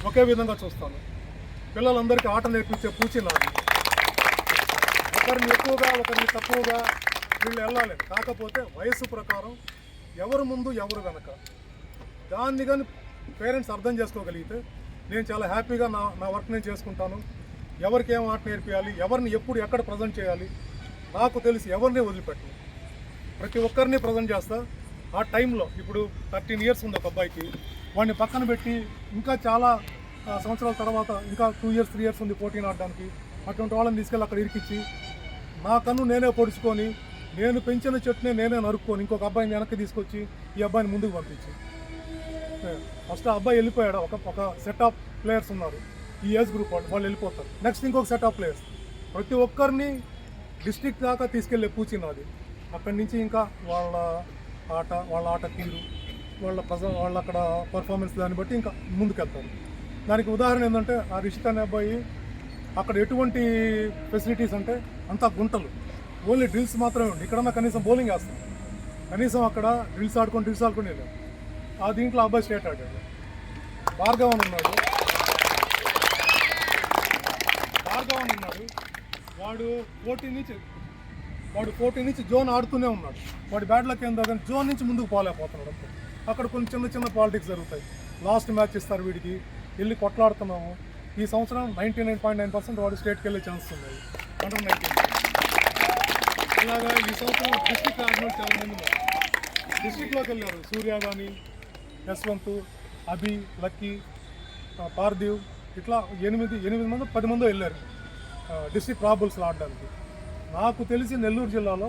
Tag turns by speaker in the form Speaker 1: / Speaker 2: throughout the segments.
Speaker 1: ఒకే విధంగా చూస్తాను. పిల్లలందరికీ ఆట నేర్పించే పూచి నాది. ఒకరిని ఎక్కువగా ఒకరిని తక్కువగా వీళ్ళు వెళ్ళాలి. కాకపోతే వయస్సు ప్రకారం ఎవరు ముందు ఎవరు వెనక దాన్ని కానీ పేరెంట్స్ అర్థం చేసుకోగలిగితే నేను చాలా హ్యాపీగా నా వర్క్ నేను చేసుకుంటాను. ఎవరికి ఏం ఆట నేర్పించాలి, ఎవరిని ఎప్పుడు ఎక్కడ ప్రజెంట్ చేయాలి నాకు తెలిసి ఎవరిని వదిలిపెట్టను. ప్రతి ఒక్కరిని ప్రజెంట్ చేస్తా. ఆ టైంలో ఇప్పుడు 13 years ఉంది ఒక అబ్బాయికి, వాడిని పక్కన పెట్టి ఇంకా చాలా సంవత్సరాల తర్వాత ఇంకా 2 years 3 years ఉంది పోటీని ఆడడానికి. అటువంటి వాళ్ళని తీసుకెళ్ళి అక్కడ ఇరికిచ్చి నా కన్ను నేనే పొడుచుకొని నేను పెంచిన చెట్టునే నేనే నరుక్కొని ఇంకొక అబ్బాయిని వెనక్కి తీసుకొచ్చి ఈ అబ్బాయిని ముందుకు పంపించి ఫస్ట్ ఆ అబ్బాయి వెళ్ళిపోయాడు. ఒక సెట్ ఆఫ్ ప్లేయర్స్ ఉన్నారు ఈ ఏజ్ గ్రూప్ వాళ్ళు వెళ్ళిపోతారు. నెక్స్ట్ ఇంకొక సెట్ ఆఫ్ ప్లేయర్స్. ప్రతి ఒక్కరిని డిస్ట్రిక్ట్ దాకా తీసుకెళ్లే పూచి నాది. అక్కడి నుంచి ఇంకా వాళ్ళ ఆట తీరు వాళ్ళ అక్కడ పర్ఫార్మెన్స్ దాన్ని బట్టి ఇంకా ముందుకెళ్తారు. దానికి ఉదాహరణ ఏంటంటే ఆ రిషిత్ అనే అబ్బాయి అక్కడ ఎటువంటి ఫెసిలిటీస్ అంటే అంతా గుంటలు, ఓన్లీ డ్రిల్స్ మాత్రమే ఉంది. ఇక్కడన్నా కనీసం బౌలింగ్ వేస్తాం, కనీసం అక్కడ డ్రిల్స్ ఆడుకొని వెళ్ళాం. ఆ దీంట్లో అబ్బాయి స్టేట్ ఆడాడు. భార్గవన్ ఉన్నాడు, వాడు 14 నుంచి జోన్ ఆడుతూనే ఉన్నాడు. వాడి బ్యాట్లకి ఏందో కానీ జోన్ నుంచి ముందుకు పోలేకపోతున్నాడు. అంతే అక్కడ కొన్ని చిన్న పాలిటిక్స్ జరుగుతాయి. లాస్ట్ మ్యాచ్ ఇస్తారు వీడికి, వెళ్ళి కొట్లాడుతున్నాము. ఈ సంవత్సరం 99.9% వాడు స్టేట్కి వెళ్ళే ఛాన్స్ ఉన్నాయి. అండర్ 19 ఇలాగా ఈ సంవత్సరం డిస్ట్రిక్ట్ ఆడిన చాలామంది ఉన్నారు. డిస్ట్రిక్ట్లోకి వెళ్ళారు. సూర్య కానీ, యశ్వంత్, అభి, లక్కీ, పార్థివ్, ఇట్లా 8 మంది 10 మంది వెళ్ళారు డిస్ట్రిక్ట్ ప్రాబుల్స్లో ఆడడానికి. నాకు తెలిసి నెల్లూరు జిల్లాలో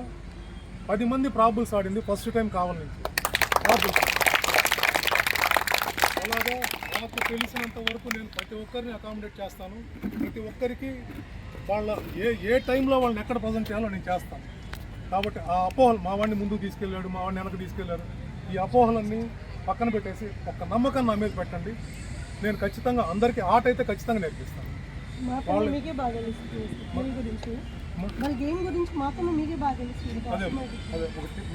Speaker 1: 10 మంది ప్రాబుల్స్ ఆడింది ఫస్ట్ టైం కావాలి నుంచి ప్రాబుల్స్. అలాగా నాకు తెలిసినంత వరకు నేను ప్రతి ఒక్కరిని అకామిడేట్ చేస్తాను. ప్రతి ఒక్కరికి వాళ్ళ ఏ టైంలో వాళ్ళని ఎక్కడ ప్రజెంట్ చేయాలో నేను చేస్తాను. కాబట్టి ఆ అపోహలు మా వాడిని ముందుకు తీసుకెళ్ళాడు, మా వాడిని వెనక్కి తీసుకెళ్ళారు, ఈ అపోహలన్నీ పక్కన పెట్టేసి ఒక నమ్మకం నా మీద పెట్టండి. నేను ఖచ్చితంగా అందరికీ ఆట అయితే ఖచ్చితంగా నేర్పిస్తాను. అదే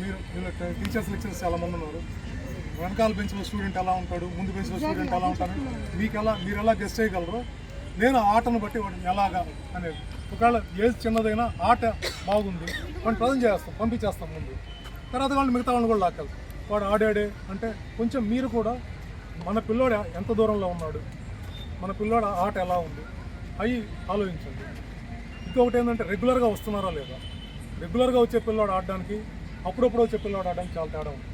Speaker 1: మీరు టీచర్స్ లెక్చర్స్ చాలా మంది ఉన్నారు. వెనకాల బెంచ్లో స్టూడెంట్ ఎలా ఉంటాడు, ముందు బెంచ్లో స్టూడెంట్ ఎలా ఉంటారు, మీరు ఎలా గెస్ట్ చేయగలరు. నేను ఆటను బట్టి వాడిని ఎలాగా అనేది, ఒకవేళ ఏజ్ చిన్నదైనా ఆట బాగుంది వాడిని ప్రజెంట్ చేస్తాం, పంపించేస్తాం ముందు. తర్వాత వాళ్ళు మిగతా వాళ్ళని కూడా లాక్కెళ్తాం. వాడు ఆడాడే అంటే కొంచెం మీరు కూడా మన పిల్లోడు ఎంత దూరంలో ఉన్నాడు, మన పిల్లోడు ఆట ఎలా ఉంది అవి ఆలోచించండి. ఇంకొకటి ఏంటంటే రెగ్యులర్గా వస్తున్నారా లేదా. రెగ్యులర్గా వచ్చే పిల్లోడు ఆడడానికి, అప్పుడప్పుడు వచ్చే పిల్లోడు ఆడడానికి చాలా తేడా ఉంది.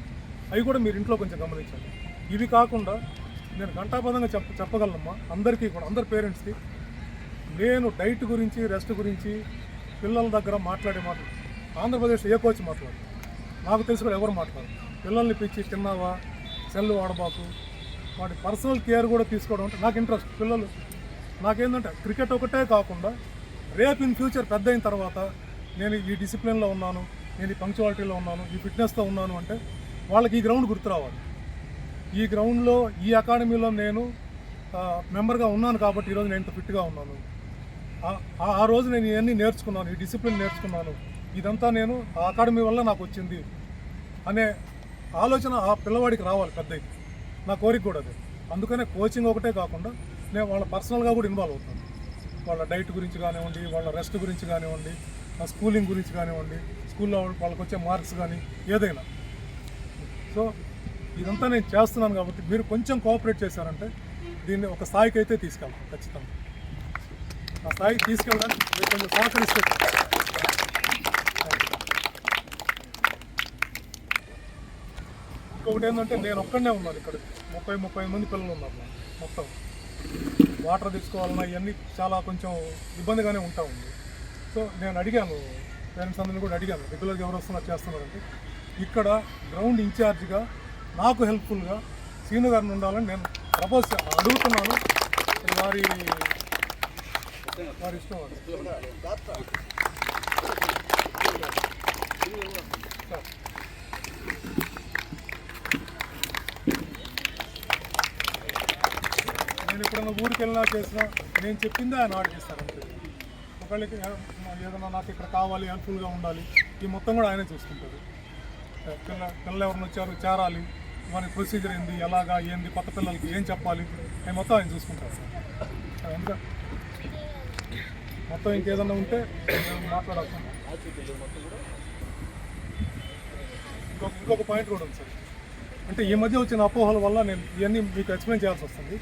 Speaker 1: అవి కూడా మీరు ఇంట్లో కొంచెం గమనించండి. ఇవి కాకుండా నేను ఘంటాపదంగా చెప్పగలనమ్మా అందరికీ కూడా, అందరి పేరెంట్స్కి. నేను డైట్ గురించి, రెస్ట్ గురించి పిల్లల దగ్గర మాట్లాడే మాటలు ఆంధ్రప్రదేశ్లో ఏ కోచ్ మాట్లాడు, నాకు తెలిసి కూడా ఎవరు మాట్లాడు. పిల్లల్ని పిచ్చి తిన్నావా, సెల్ వాడబాకు, వాటి పర్సనల్ కేర్ కూడా తీసుకోవడం అంటే నాకు ఇంట్రెస్ట్. పిల్లలు నాకేంటంటే క్రికెట్ ఒకటే కాకుండా రేపు ఇన్ ఫ్యూచర్ పెద్ద అయిన తర్వాత నేను ఈ డిసిప్లిన్లో ఉన్నాను, నేను ఈ పంక్చువాలిటీలో ఉన్నాను, ఈ ఫిట్నెస్తో ఉన్నాను అంటే వాళ్ళకి ఈ గ్రౌండ్ గుర్తు రావాలి. ఈ గ్రౌండ్లో ఈ అకాడమీలో నేను మెంబర్గా ఉన్నాను కాబట్టి ఈరోజు నేను ఇంత ఫిట్గా ఉన్నాను. ఆ రోజు నేను ఇవన్నీ నేర్చుకున్నాను, ఈ డిసిప్లిన్ నేర్చుకున్నాను, ఇదంతా నేను ఆ అకాడమీ వల్ల నాకు వచ్చింది అనే ఆలోచన ఆ పిల్లవాడికి రావాలి పెద్దకి. నా కోరిక కూడా అదే. అందుకనే కోచింగ్ ఒకటే కాకుండా నేను వాళ్ళ పర్సనల్గా కూడా ఇన్వాల్వ్ అవుతాను. వాళ్ళ డైట్ గురించి కానివ్వండి, వాళ్ళ రెస్ట్ గురించి కానివ్వండి, స్కూలింగ్ గురించి కానివ్వండి, స్కూల్లో వాళ్ళకి వచ్చే మార్క్స్ కానీ ఏదైనా. సో ఇదంతా నేను చేస్తున్నాను కాబట్టి మీరు కొంచెం కోఆపరేట్ చేశారంటే దీన్ని ఒక స్థాయికి అయితే తీసుకెళ్తాం. ఖచ్చితంగా ఆ స్థాయికి తీసుకెళ్ళడానికి మీరు కొంచెం సహకరిస్తే. ఇంకొకటి ఏంటంటే నేను ఒక్కడనే ఉన్నాను ఇక్కడ, 30 మంది పిల్లలు ఉన్నారు మొత్తం. వాటర్ తెచ్చుకోవాలన్నా ఇవన్నీ చాలా కొంచెం ఇబ్బందిగానే ఉంటా ఉంది. సో నేను అడిగాను పేరెంట్స్ అందరినీ కూడా అడిగాను, రెగ్యులర్గా ఎవరు వస్తున్నారు చేస్తున్నారంటే ఇక్కడ గ్రౌండ్ ఇన్ఛార్జ్గా నాకు హెల్ప్ఫుల్గా సీను గారిని ఉండాలని నేను ప్రపోజ్ అడుగుతున్నాను. వారి ఇష్టం. నేను ఎప్పుడైనా ఊరికి వెళ్ళినా చేసినా నేను చెప్పిందే ఆయన ఆర్డర్ చేస్తాను అంతే. ఒకళ్ళకి ఏదైనా నాకు ఇక్కడ కావాలి, హెల్ప్ఫుల్గా ఉండాలి, ఈ మొత్తం కూడా ఆయనే చూసుకుంటారు. పిల్లలు ఎవరిని వచ్చారు చేరాలి, మన ప్రొసీజర్ ఏంది, ఎలాగా ఏంది, కొత్త పిల్లలకి ఏం చెప్పాలి అవి మొత్తం ఆయన చూసుకుంటారు సార్. అందుకే మొత్తం ఇంకేదన్నా ఉంటే మాట్లాడాల్సి. ఇంకొక పాయింట్ కూడా ఉంది సార్. అంటే ఈ మధ్య వచ్చిన అపోహల వల్ల నేను ఇవన్నీ మీకు ఎక్స్ప్లెయిన్ చేయాల్సి వస్తుంది.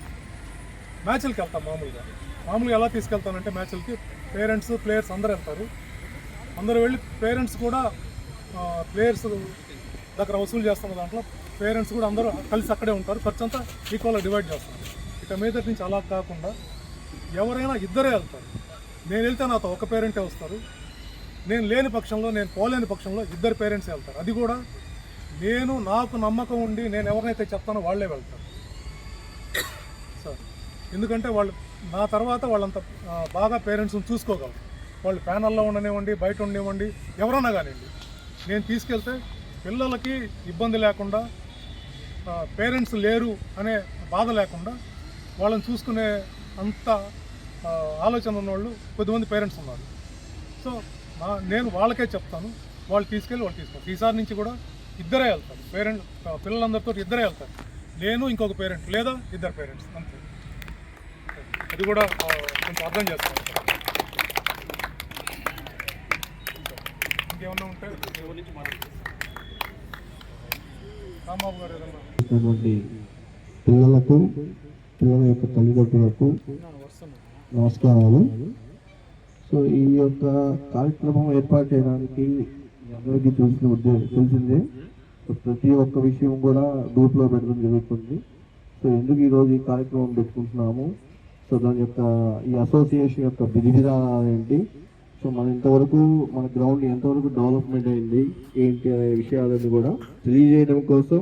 Speaker 1: మ్యాచ్లకి వెళ్తాం మామూలుగా ఎలా తీసుకెళ్తానంటే మ్యాచ్లకి పేరెంట్స్ ప్లేయర్స్ అందరూ వెళ్తారు. అందరూ వెళ్ళి పేరెంట్స్ కూడా ప్లేయర్స్ దగ్గర వసూలు చేస్తున్న దాంట్లో పేరెంట్స్ కూడా అందరూ కలిసి అక్కడే ఉంటారు. ఖర్చు అంతా ఈక్వల్గా డివైడ్ చేస్తారు. ఇక మీదటి నుంచి అలా కాకుండా ఎవరైనా ఇద్దరే వెళ్తారు. నేను వెళ్తే నాతో ఒక పేరెంటే వస్తారు. నేను లేని పక్షంలో, నేను పోలేని పక్షంలో ఇద్దరు పేరెంట్స్ వెళ్తారు. అది కూడా నాకు నమ్మకం ఉండి నేను ఎవరినైతే చెప్తానో వాళ్ళే వెళ్తారు సార్. ఎందుకంటే వాళ్ళు నా తర్వాత వాళ్ళంత బాగా పేరెంట్స్ని చూసుకోగలరు. వాళ్ళు ప్యానల్లో ఉండనివ్వండి, బయట ఉండనివ్వండి, ఎవరన్నా కానివ్వండి. నేను తీసుకెళ్తే పిల్లలకి ఇబ్బంది లేకుండా, పేరెంట్స్ లేరు అనే బాధ లేకుండా వాళ్ళని చూసుకునే అంత ఆలోచన ఉన్నవాళ్ళు కొద్దిమంది పేరెంట్స్ ఉన్నారు. సో నేను వాళ్ళకే చెప్తాను, వాళ్ళు తీసుకెళ్ళి ఈసారి నుంచి కూడా ఇద్దరే వెళ్తారు. పిల్లలందరితో ఇద్దరే వెళ్తారు. నేను ఇంకొక పేరెంట్ లేదా ఇద్దరు పేరెంట్స్ అంతే. అది కూడా కొంచెం అర్థం చేస్తాను. ఇంకేమన్నా ఉంటే రాంబాబు గారు ఏదన్నా.
Speaker 2: పిల్లల యొక్క తల్లిదండ్రులకు నమస్కారాలు. సో ఈ యొక్క కార్యక్రమం ఏర్పాటు చేయడానికి అందరికీ తెలిసిందే. సో ప్రతి ఒక్క విషయం కూడా గ్రూప్లో పెట్టడం జరుగుతుంది. సో ఎందుకు ఈరోజు ఈ కార్యక్రమం పెట్టుకుంటున్నాము, సో దాని యొక్క ఈ అసోసియేషన్ యొక్క విధానాలు ఏంటి, సో మన గ్రౌండ్ ఎంతవరకు డెవలప్మెంట్ అయింది ఏంటి అనే విషయాలన్నీ కూడా తెలియజేయడం కోసం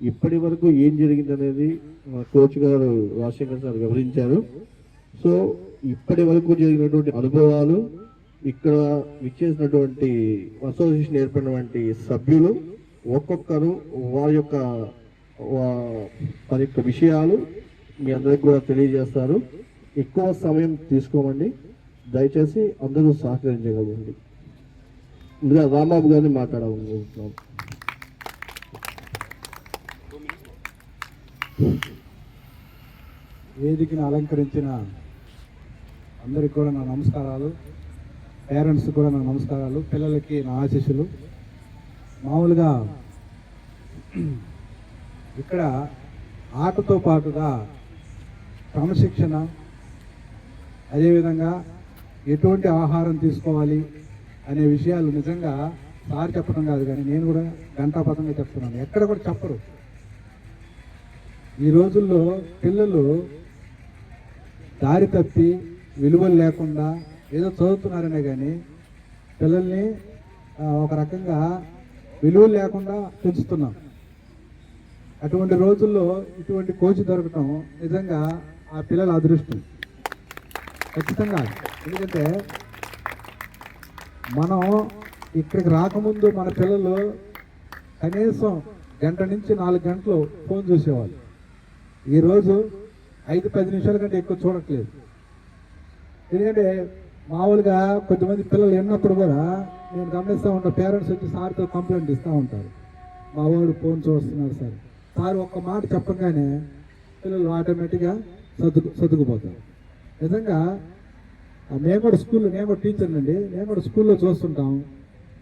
Speaker 2: ఇప్పటి వరకు ఏం జరిగింది అనేది మా కోచ్ గారు రాజశేఖర్ సార్ వివరించారు. సో ఇప్పటి వరకు జరిగినటువంటి అనుభవాలు, ఇక్కడ విచ్చేసినటువంటి అసోసియేషన్ ఏర్పడినటువంటి సభ్యులు ఒక్కొక్కరు వారి యొక్క విషయాలు మీ అందరికి కూడా తెలియజేస్తారు. ఎక్కువ సమయం తీసుకోమండి, దయచేసి అందరూ సహకరించగలండి. ముందుగా రాంబాబు గారిని మాట్లాడాలనుకుంటున్నాం.
Speaker 3: వేదికను అలంకరించిన అందరికి కూడా నా నమస్కారాలు, పేరెంట్స్ కూడా నా నమస్కారాలు, పిల్లలకి నా ఆశీస్సులు. మామూలుగా ఇక్కడ ఆటతో పాటుగా క్రమశిక్షణ, అదేవిధంగా ఎటువంటి ఆహారం తీసుకోవాలి అనే విషయాలు నిజంగా సార్ చెప్పడం కాదు, కానీ నేను కూడా గంటాపథంగా చెప్తున్నాను. ఎక్కడ కూడా చెప్పరు. ఈ రోజుల్లో పిల్లలు దారి తప్పి విలువలు లేకుండా ఏదో చదువుతున్నారనే కానీ పిల్లల్ని ఒక రకంగా విలువలు లేకుండా పెంచుతున్నాం. అటువంటి రోజుల్లో ఇటువంటి కోచ్ దొరకటం నిజంగా ఆ పిల్లల అదృష్టం ఖచ్చితంగా. ఎందుకంటే మనం ఇక్కడికి రాకముందు మన పిల్లలు కనీసం 1 గంట నుంచి 4 గంటలు ఫోన్ చూసేవాళ్ళు. ఈరోజు 5-10 నిమిషాల కంటే ఎక్కువ చూడట్లేదు. ఎందుకంటే మామూలుగా కొంతమంది పిల్లలు ఎన్నప్పుడు కూడా నేను గమనిస్తూ ఉంటాను, పేరెంట్స్ వచ్చి సార్తో కంప్లైంట్ ఇస్తూ ఉంటారు, మా వాడు ఫోన్ చూస్తున్నారు సార్. సార్ ఒక్క మాట చెప్పగానే పిల్లలు ఆటోమేటిక్గా సర్దుకుపోతారు. నిజంగా నేను కూడా టీచర్ అండి, నేను కూడా స్కూల్లో చూస్తుంటాం.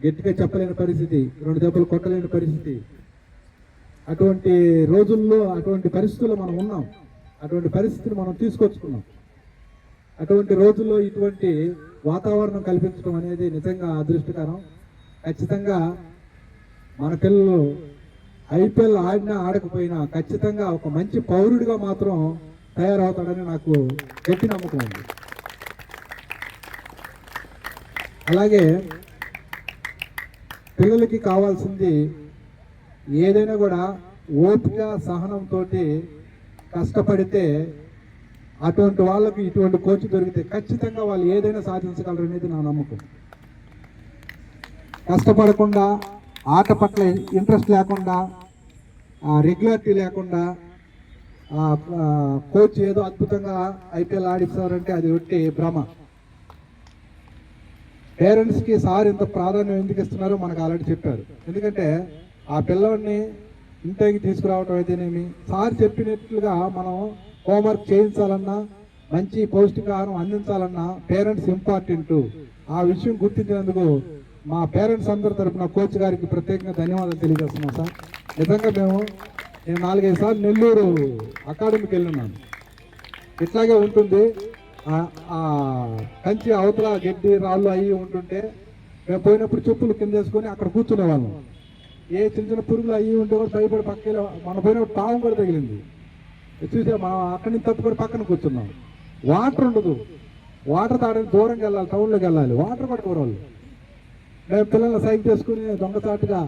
Speaker 3: గట్టిగా చెప్పలేని పరిస్థితి, 2 దెబ్బలు కొట్టలేని పరిస్థితి. అటువంటి రోజుల్లో అటువంటి పరిస్థితుల్లో మనం ఉన్నాం. అటువంటి పరిస్థితిని మనం తీసుకొచ్చుకున్నాం. అటువంటి రోజుల్లో ఇటువంటి వాతావరణం కల్పించడం అనేది నిజంగా అదృష్టకరం. ఖచ్చితంగా మన పిల్లలు ఐపీఎల్ ఆడినా ఆడకపోయినా ఖచ్చితంగా ఒక మంచి పౌరుడిగా మాత్రం తయారవుతాడని నాకు గట్టి నమ్మకం ఉంది. అలాగే పిల్లలకి కావాల్సింది ఏదైనా కూడా ఓపిక, సహనంతో కష్టపడితే అటువంటి వాళ్ళకి ఇటువంటి కోచ్ దొరికితే ఖచ్చితంగా వాళ్ళు ఏదైనా సాధించగలరు అనేది నా నమ్మకం. కష్టపడకుండా, ఆట పట్ల ఇంట్రెస్ట్ లేకుండా, రెగ్యులారిటీ లేకుండా కోచ్ ఏదో అద్భుతంగా ఐపీఎల్ ఆడిస్తారంటే అది ఒట్టి భ్రమ. పేరెంట్స్కి సార్ ఇంత ప్రాధాన్యం ఎందుకు ఇస్తున్నారో మనకు ఆల్రెడీ చెప్పారు. ఎందుకంటే ఆ పిల్లవాడిని ఇంటికి తీసుకురావటం అయితేనేమి, సార్ చెప్పినట్లుగా మనం హోంవర్క్ చేయించాలన్నా, మంచి పౌష్టికాహారం అందించాలన్నా పేరెంట్స్ ఇంపార్టెంట్. ఆ విషయం గుర్తించినందుకు మా పేరెంట్స్ అందరి తరపున కోచ్ గారికి ప్రత్యేకంగా ధన్యవాదాలు తెలియజేస్తున్నాం సార్. నిజంగా నేను 4-5 సార్లు నెల్లూరు అకాడమీకి వెళ్ళున్నాను. ఇట్లాగే ఉంటుంది. ఆ కంచి అవతల గడ్డి రాళ్ళు అవి ఉంటుంటే మేము పోయినప్పుడు చెప్పులు కింద వేసుకొని అక్కడ కూర్చునే వాళ్ళం. ఏ చిన్న చిన్న పురుగులు అవి ఉంటే కూడా భయపడి పక్కన మన పోయినప్పుడు పాము కూడా తగిలింది. చూసే మనం అక్కడి నుంచి తప్పుకొని పక్కన కూర్చున్నాం. వాటర్ ఉండదు, వాటర్ తాగడానికి దూరంకి వెళ్ళాలి, టౌన్లోకి వెళ్ళాలి, వాటర్ కూడా వాళ్ళు. మేము పిల్లల్ని సైక్ చేసుకుని దొంగచాటుగా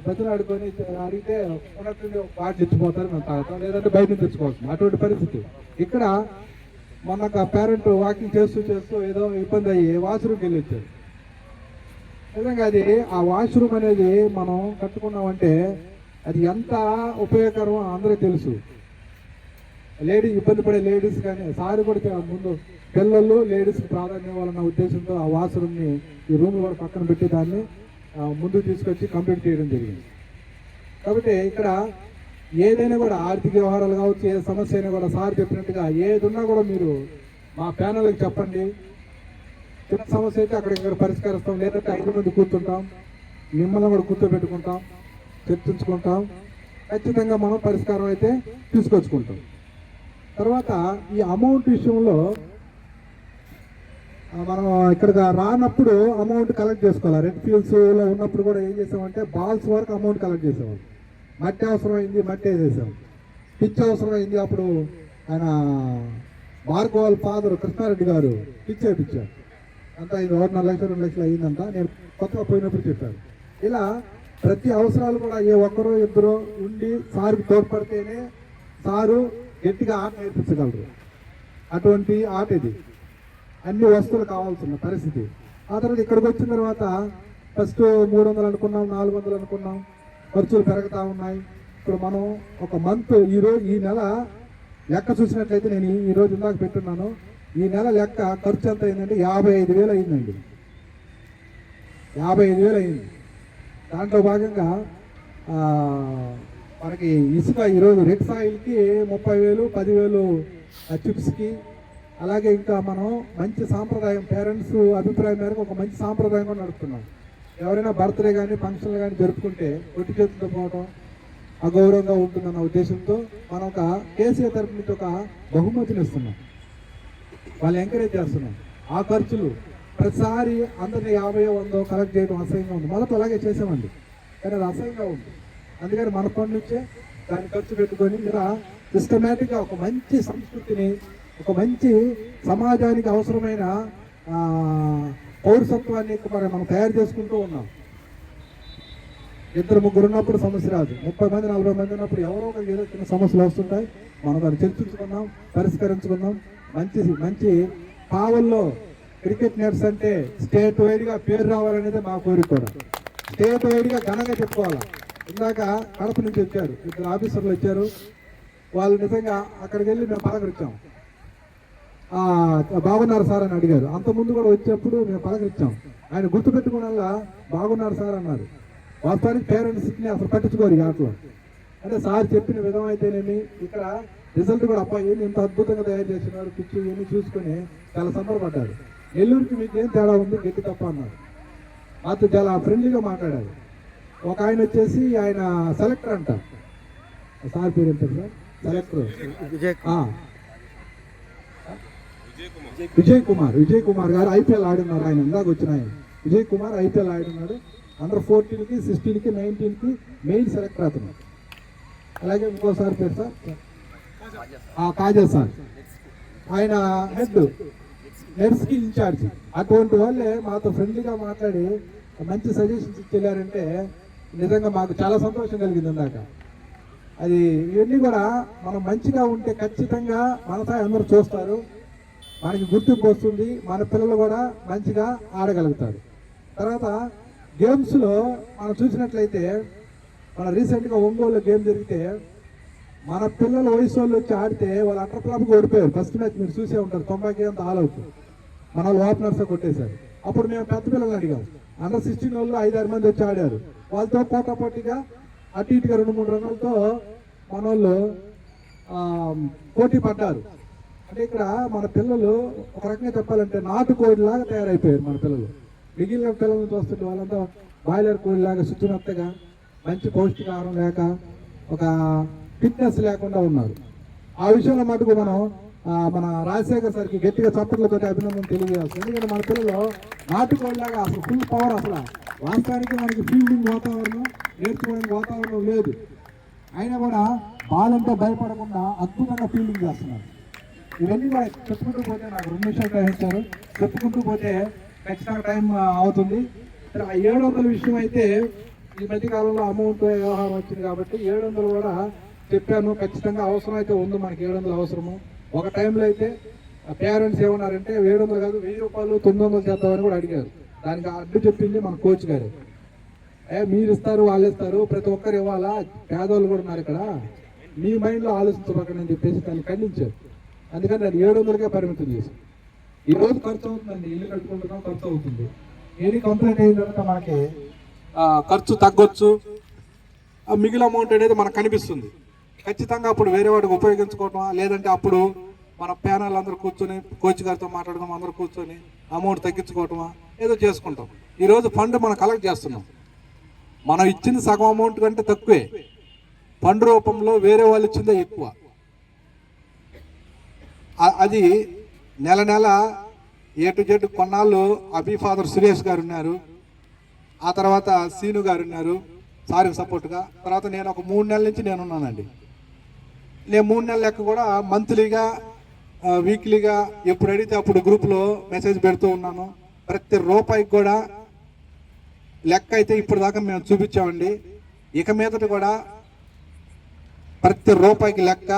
Speaker 3: ప్రజలు ఆడుకొని అడిగితే ఉన్నట్టు వాటర్ తెచ్చిపోతారు, మేము తాగుతాం, లేదంటే బయట నుంచి తెచ్చుకోవచ్చు. అటువంటి పరిస్థితి ఇక్కడ. మొన్న ఒక పేరెంట్ వాకింగ్ చేస్తూ ఏదో ఇబ్బంది అయ్యి వాష్రూమ్కి వెళ్ళి వచ్చారు. నిజంగా అది ఆ వాష్రూమ్ అనేది మనం కట్టుకున్నామంటే అది ఎంత ఉపయోగకరం అందరికీ తెలుసు. ఇబ్బంది పడే లేడీస్ కానీ సార్ కూడా ముందు పిల్లలు లేడీస్కి ప్రాధాన్యం ఇవ్వాలన్న ఉద్దేశంతో ఆ వాష్రూమ్ని ఈ రూమ్ కూడా పక్కన పెట్టి దాన్ని ముందుకు తీసుకొచ్చి కంప్లీట్ చేయడం జరిగింది. కాబట్టి ఇక్కడ ఏదైనా కూడా ఆర్థిక వ్యవహారాలు కావచ్చు, ఏ సమస్య అయినా కూడా సార్ చెప్పినట్టుగా ఏది ఉన్నా కూడా మీరు మా ప్యానల్కి చెప్పండి. చిన్న సమస్య అయితే అక్కడ పరిష్కరిస్తాం, లేదంటే 5 మంది కూర్చుంటాం, మిమ్మల్ని కూడా కూర్చోబెట్టుకుంటాం, చర్చించుకుంటాం, ఖచ్చితంగా మనం పరిష్కారం అయితే తీసుకొచ్చుకుంటాం. తర్వాత ఈ అమౌంట్ విషయంలో మనం ఇక్కడికి రానప్పుడు అమౌంట్ కలెక్ట్ చేసుకోవాలి. రెడ్ ఫీల్డ్స్లో ఉన్నప్పుడు కూడా ఏం చేసామంటే బాల్స్ వరకు అమౌంట్ కలెక్ట్ చేసాము. మట్టి అవసరమైంది, మట్టి వేసేసాం. పిచ్ అవసరమైంది, అప్పుడు ఆయన భార్గవాల్ ఫాదర్ కృష్ణారెడ్డి గారు పిచ్ వేయించారు. అంతా 1.5 లక్షలు 2 లక్షలు అయ్యిందంట. నేను కొత్తగా పోయినప్పుడు చెప్పాను. ఇలా ప్రతి అవసరాలు కూడా ఏ ఒక్కరో ఇద్దరు ఉండి సార్కి తోడ్పడితేనే సారు గట్టిగా ఆట నేర్పించగలరు. అటువంటి ఆట ఇది. అన్ని వస్తువులు కావాల్సిన పరిస్థితి. ఆ తర్వాత ఇక్కడికి వచ్చిన తర్వాత ఫస్ట్ 300 అనుకున్నాం, 400 అనుకున్నాం, ఖర్చులు పెరుగుతూ ఉన్నాయి. ఇప్పుడు మనం ఒక మంత్ ఈ నెల లెక్క చూసినట్లయితే నేను ఈరోజు ఇందాక పెట్టున్నాను. ఈ నెల లెక్క ఖర్చు ఎంత అయిందంటే 55,000 అయిందండి. 55,000 అయింది. దాంట్లో భాగంగా మనకి ఇసుక ఈరోజు రెడ్ సాయిల్కి 30,000, 10,000 చిప్స్కి. అలాగే ఇంకా మనం మంచి సాంప్రదాయం, పేరెంట్స్ అభిప్రాయం మేరకు ఒక మంచి సాంప్రదాయం కూడా నడుపుతున్నాం. ఎవరైనా బర్త్డే కానీ ఫంక్షన్లు కానీ జరుపుకుంటే ఒట్టి చేతులతో పోవడం అగౌరవంగా ఉంటుందన్న ఉద్దేశంతో మనం ఒక కేసీఆర్ తరఫు నుంచి ఒక బహుమతిని ఇస్తున్నాం. వాళ్ళు ఎంకరేజ్ చేస్తున్నాం. ఆ ఖర్చులు ప్రతిసారి అందరినీ 50-100 కలెక్ట్ చేయడం అసహ్యంగా ఉంది. మొదట అలాగే చేసామండి, కానీ అది అసహ్యంగా ఉంది. అందుకని మన పని నుంచే దాన్ని ఖర్చు పెట్టుకొని ఇలా సిస్టమేటిక్గా ఒక మంచి సంస్కృతిని, ఒక మంచి సమాజానికి అవసరమైన పౌరసత్వాన్ని మనం తయారు చేసుకుంటూ ఉన్నాం. 2-3 ఉన్నప్పుడు సమస్య రాదు. 30 మంది 40 మంది ఉన్నప్పుడు ఎవరో ఒకరికి ఏదో చిన్న సమస్యలు వస్తుంటాయి. మనం దాన్ని చర్చించుకున్నాం, పరిష్కరించుకున్నాం. మంచి పావుల్లో క్రికెట్ నెట్స్ అంటే స్టేట్ వైడ్గా పేరు రావాలనేది మా కోరిక కూడా. స్టేట్ వైడ్గా ఘనంగా చెప్పుకోవాలి. ఇందాక కడప నుంచి వచ్చారు 2 ఆఫీసర్లు వచ్చారు. వాళ్ళు నిజంగా అక్కడికి వెళ్ళి మేము పలకరించాం. బాగున్నారు సార్ అని అడిగారు. అంతకుముందు కూడా వచ్చేప్పుడు మేము పలకరించాం. ఆయన గుర్తుపెట్టుకునేలా బాగున్నారు సార్ అన్నారు. వాస్తవానికి పేరెంట్స్ని అసలు పట్టించుకోరు ఈ ఆటలో. అంటే సార్ చెప్పిన విధం అయితేనేమి, ఇక్కడ రిజల్ట్ కూడా అబ్బాయి ఇంత అద్భుతంగా తయారు చేస్తున్నారు, పిచ్చి ఇవన్నీ చూసుకొని చాలా సంబరపడ్డారు. నెల్లూరుకి మీకు ఏం తేడా ఉంది, గట్టి తప్ప అన్నారు. మాతో చాలా ఫ్రెండ్లీగా మాట్లాడారు. ఒక ఆయన వచ్చేసి ఆయన సెలెక్టర్ అంట. సార్ పేరు ఎంత సార్? సెలెక్టర్ విజయ్ కుమార్ గారు ఐపీఎల్ ఆడున్నారు. ఆయన ఇందాక వచ్చిన ఆయన విజయ్ కుమార్ ఐపీఎల్ ఆడున్నాడు. అండర్ 14కి 16కి 19కి మెయిన్ సెలెక్టర్ అవుతున్నారు. అలాగే ఇంకోసారి పేరు సార్ కాజా సార్, ఆయన హెడ్ నెట్స్కి ఇన్ఛార్జ్. అటువంటి వాళ్ళే మాతో ఫ్రెండ్లీగా మాట్లాడి మంచి సజెషన్స్ ఇచ్చేయారంటే నిజంగా మాకు చాలా సంతోషం కలిగింది ఇందాక. అది ఇవన్నీ కూడా మనం మంచిగా ఉంటే ఖచ్చితంగా మన స్థాయి అందరూ చూస్తారు, మనకి గుర్తింపు వస్తుంది, మన పిల్లలు కూడా మంచిగా ఆడగలుగుతారు. తర్వాత గేమ్స్లో మనం చూసినట్లయితే మన రీసెంట్గా ఒంగోలు గేమ్ జరిగితే మన పిల్లల వయసు వాళ్ళు వచ్చి ఆడితే వాళ్ళు అట్రప్లాప్గా ఓడిపోయారు. ఫస్ట్ మ్యాచ్ మీరు చూసే ఉంటారు, 90కి అంత ఆల్ అవుట్. మన వాళ్ళు ఓపెనర్స్ కొట్టేశారు. అప్పుడు మేము పెద్ద పిల్లల్ని అడిగాం. అండర్ 16 వాళ్ళు 5-6 మంది వచ్చి ఆడారు. వాళ్ళతో పోటాపోటీగా అటు ఇటుగా 2-3 రకాలతో మన వాళ్ళు పోటీ పడ్డారు. అంటే ఇక్కడ మన పిల్లలు ఒక రకంగా చెప్పాలంటే నాటుకోడిలాగా తయారైపోయారు మన పిల్లలు. మిగిలిన పిల్లల్ని చూస్తుంటే వాళ్ళంతా బాయిలర్ కోడిలాగా శుచిమెత్తగా మంచి పౌష్టికాహారం లేక ఒక ఫిట్నెస్ లేకుండా ఉన్నారు. ఆ విషయంలో మటుకు మనం మన రాజశేఖర్ సార్కి గట్టిగా చప్పట్లతో అభినందన తెలియజేస్తాం. ఎందుకంటే మన పిల్లలు నాటుకోడిలాగా అసలు ఫుల్ పవర్. అసలు వాస్తవానికి మనకి ఫీల్డింగ్ వాతావరణం, నేర్చుకోవడానికి వాతావరణం లేదు, అయినా కూడా బాల్ అంటే భయపడకుండా అద్భుతంగా ఫీల్డింగ్ చేస్తున్నారు. ఇవన్నీ కూడా చెప్పుకుంటూ పోతే నాకు 2 నిమిషాలు టైం ఇచ్చారు, చెప్పుకుంటూ పోతే ఖచ్చితంగా టైం అవుతుంది. 700 విషయం అయితే ఈ మధ్య కాలంలో అమౌంట్ వ్యవహారం వచ్చింది కాబట్టి 700 కూడా చెప్పాను. ఖచ్చితంగా అవసరం అయితే ఉంది, మనకి 700 అవసరము. ఒక టైంలో అయితే పేరెంట్స్ ఏమన్నారంటే 700 కాదు 1000 రూపాయలు 900 చేద్దామని కూడా అడిగారు. దానికి అడ్డు చెప్పింది మన కోచ్ గారు. మీరు ఇస్తారు, వాళ్ళు ఇస్తారు, ప్రతి ఒక్కరు ఇవ్వాలా, పేదవాళ్ళు కూడా ఉన్నారు ఇక్కడ, మీ మైండ్లో ఆలోచించబడకండి అని చెప్పేసి దాన్ని ఖండించారు. అందుకని దాన్ని 700కే పరిమితం చేసి ఈ రోజు ఖర్చు అవుతుందండి, ఇల్లు కట్టుకుంటున్నాం, ఖర్చు అవుతుంది. ఏది కంప్లీట్ అయిన తర్వాత మనకి ఖర్చు తగ్గొచ్చు, మిగిలిన అమౌంట్ అనేది మనకు కనిపిస్తుంది. ఖచ్చితంగా అప్పుడు వేరే వాడికి ఉపయోగించుకోవటమా, లేదంటే అప్పుడు మన ప్యానల్ అందరూ కూర్చొని కోచ్ గారితో మాట్లాడడం, అందరూ కూర్చొని అమౌంట్ తగ్గించుకోవటమా ఏదో చేసుకుంటాం. ఈరోజు ఫండ్ మనం కలెక్ట్ చేస్తున్నాం. మనం ఇచ్చింది సగం అమౌంట్ కంటే తక్కువే, ఫండ్ రూపంలో వేరే వాళ్ళు ఇచ్చిందే ఎక్కువ. అది నెల నెల A to Z కొన్నాళ్ళు అభి ఫాదర్ సురేష్ గారు ఉన్నారు, ఆ తర్వాత సీను గారు ఉన్నారు సార్కి సపోర్ట్గా. తర్వాత నేను ఒక 3 నెలల నుంచి నేను ఉన్నానండి. నేను 3 నెలల లెక్క కూడా మంత్లీగా వీక్లీగా ఎప్పుడు అడిగితే అప్పుడు గ్రూప్లో మెసేజ్ పెడుతూ ఉన్నాను. ప్రతి రూపాయికి కూడా లెక్క అయితే ఇప్పుడు దాకా మేము చూపించామండి. ఇక మీదట కూడా ప్రతి రూపాయికి లెక్క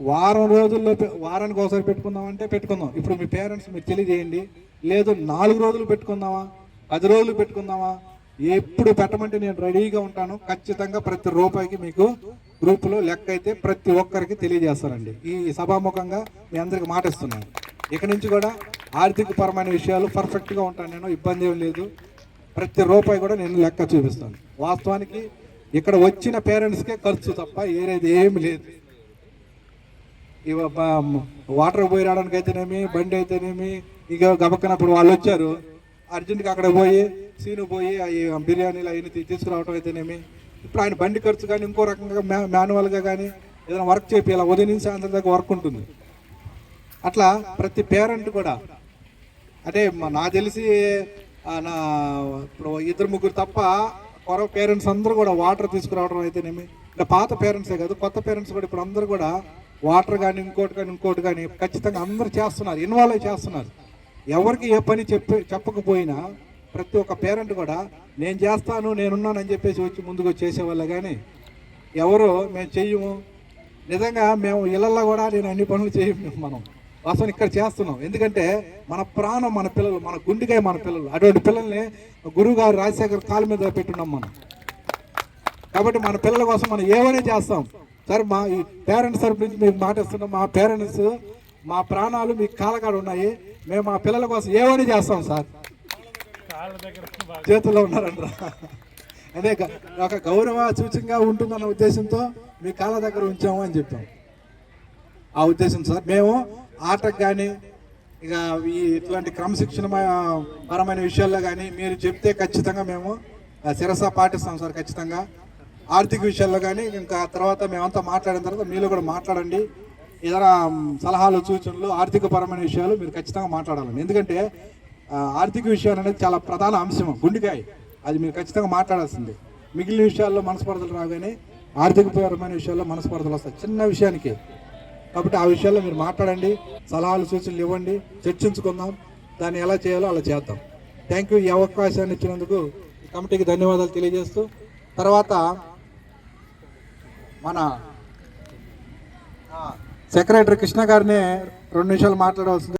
Speaker 3: వారం రోజుల్లో వారానికి ఒకసారి పెట్టుకుందామంటే పెట్టుకుందాం. ఇప్పుడు మీ పేరెంట్స్ మీరు తెలియజేయండి, లేదు 4 రోజులు పెట్టుకుందామా, 10 రోజులు పెట్టుకుందామా, ఎప్పుడు పెట్టమంటే నేను రెడీగా ఉంటాను. ఖచ్చితంగా ప్రతి రూపాయికి మీకు గ్రూపులో లెక్క అయితే ప్రతి ఒక్కరికి తెలియజేస్తానండి. ఈ సభాముఖంగా మీ అందరికి మాట ఇస్తున్నాను. ఇక నుంచి కూడా ఆర్థిక పరమైన విషయాలు పర్ఫెక్ట్గా ఉంటాను, నేను ఇబ్బంది ఏం లేదు. ప్రతి రూపాయి కూడా నేను లెక్క చూపిస్తాను. వాస్తవానికి ఇక్కడ వచ్చిన పేరెంట్స్కే ఖర్చు తప్ప ఏది ఏమి లేదు. వాటర్ పోయి రావడానికి అయితేనేమి, బండి అయితేనేమి, ఇక గబక్కనప్పుడు వాళ్ళు వచ్చారు అర్జెంట్గా అక్కడ పోయి సీను పోయి బిర్యానీలు అవన్నీ తీసుకురావడం అయితేనేమి. ఇప్పుడు ఆయన బండి ఖర్చు కానీ ఇంకో రకంగా మాన్యువల్గా కానీ ఏదైనా వర్క్ చేయాలి, ఉదయం నుంచి సాయంత్రం దాకా వర్క్ ఉంటుంది. అట్లా ప్రతి పేరెంట్ కూడా, అంటే నాకు తెలిసి నా ఇప్పుడు 2-3 తప్ప కొర పేరెంట్స్ అందరూ కూడా వాటర్ తీసుకురావడం అయితేనేమి, ఇంకా పాత పేరెంట్సే కాదు కొత్త పేరెంట్స్ కూడా ఇప్పుడు అందరూ కూడా వాటర్ కానీ ఇంకోటి కానీ ఖచ్చితంగా అందరూ చేస్తున్నారు, ఇన్వాల్వ్ అయి చేస్తున్నారు. ఎవరికి ఏ పని చెప్పకపోయినా ప్రతి ఒక్క పేరెంట్ కూడా నేను చేస్తాను, నేనున్నానని చెప్పేసి వచ్చి ముందుకు చేసేవాళ్ళే. కానీ ఎవరు మేము చెయ్యము, నిజంగా మేము ఇళ్ళల్లో కూడా నేను అన్ని పనులు చేయము. మనం వాస్తవం ఇక్కడ చేస్తున్నాం, ఎందుకంటే మన ప్రాణం మన పిల్లలు, మన గుండెకాయ మన పిల్లలు. అటువంటి పిల్లల్ని గురువు గారు రాజశేఖర్ కాళ్ళ మీద పెట్టున్నాం మనం. కాబట్టి మన పిల్లల కోసం మనం ఏమైనా చేస్తాం సార్. మా ఈ పేరెంట్స్ తరపు నుంచి మీకు మాట ఇస్తున్నాం, మా పేరెంట్స్ మా ప్రాణాలు మీ కాళ్ళకాడ ఉన్నాయి, మేము మా పిల్లల కోసం ఏమైనా చేస్తాం సార్. చేతుల్లో ఉన్నారంటారా, అదే ఒక గౌరవ సూచనగా ఉంటుందన్న ఉద్దేశంతో మీ కాళ్ళ దగ్గర ఉంచాము అని చెప్పాం. ఆ ఉద్దేశం సార్. మేము ఆటకు కానీ ఇక ఇట్లాంటి క్రమశిక్షణ పరమైన విషయాల్లో కానీ మీరు చెప్తే ఖచ్చితంగా మేము శిరస పాటిస్తాం సార్. ఖచ్చితంగా ఆర్థిక విషయాల్లో కానీ ఇంకా తర్వాత మేమంతా మాట్లాడిన తర్వాత మీలో కూడా మాట్లాడండి. ఏదైనా సలహాలు సూచనలు ఆర్థిక పరమైన విషయాలు మీరు ఖచ్చితంగా మాట్లాడాలండి. ఎందుకంటే ఆర్థిక విషయాలు అనేది చాలా ప్రధాన అంశం, గుండెకాయ. అది మీరు ఖచ్చితంగా మాట్లాడాల్సిందే. మిగిలిన విషయాల్లో మనస్పర్ధలు రాగానే ఆర్థిక పరమైన విషయాల్లో మనస్పర్ధలు వస్తాయి చిన్న విషయానికి. కాబట్టి ఆ విషయాల్లో మీరు మాట్లాడండి, సలహాలు సూచనలు ఇవ్వండి, చర్చించుకుందాం, దాన్ని ఎలా చేయాలో అలా చేద్దాం. Thank you. ఈ అవకాశాన్ని ఇచ్చినందుకు కమిటీకి ధన్యవాదాలు తెలియజేస్తూ, తర్వాత మన సెక్రటరీ కృష్ణ గారిని 2 నిమిషాలు మాట్లాడవలసింది.